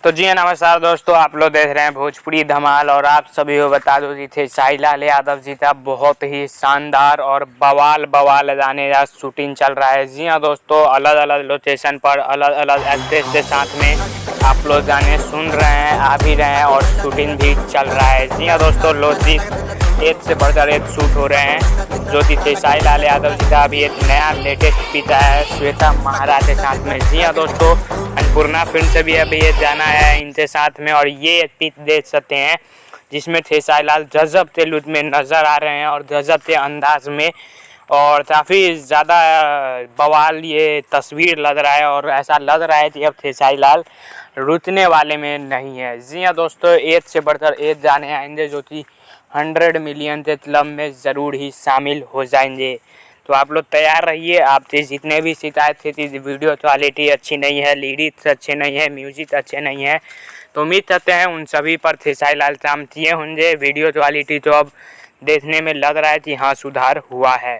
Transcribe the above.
तो जी नमस्कार दोस्तों, आप लोग देख रहे हैं भोजपुरी धमाल। और आप सभी को बता दो जी थे साहिलाल यादव जी का बहुत ही शानदार और बवाल गाने का शूटिंग चल रहा है। जी हाँ दोस्तों, अलग अलग लोकेशन पर अलग अलग एक्ट्रेस के साथ में आप लोग गाने सुन रहे हैं, आ भी रहे हैं और शूटिंग भी चल रहा है। जी हाँ दोस्तों, लोग एक से बढ़कर एक शूट हो रहे हैं। जो कि साहिलाल यादव जी का अभी एक नया लेटेस्ट पिता है श्वेता महाराज के साथ में। जी हाँ दोस्तों, अन्नपूर्णा फिल्म से भी अभी ये जाना है इनके साथ में। और ये पिक देख सकते हैं जिसमें साहिलाल गजब के लुक में नज़र आ रहे हैं और गजब के अंदाज में, और काफ़ी ज़्यादा बवाल ये तस्वीर लग रहा है। और ऐसा लग रहा है कि अब साहिलाल रुकने वाले में नहीं है। जी हाँ दोस्तों, एक से बढ़कर एक गाने आएंगे जो कि 100 मिलियन के क्लब में ज़रूर ही शामिल हो जाएंगे। तो आप लोग तैयार रहिए। आपसे जितने भी शिकायत थी कि वीडियो क्वालिटी अच्छी नहीं है, लिरिक्स अच्छे नहीं है, म्यूजिक अच्छे नहीं है, तो उम्मीद करते हैं उन सभी पर साहिलाल काम किए होंगे। वीडियो क्वालिटी तो अब देखने में लग रहा है कि हाँ सुधार हुआ है।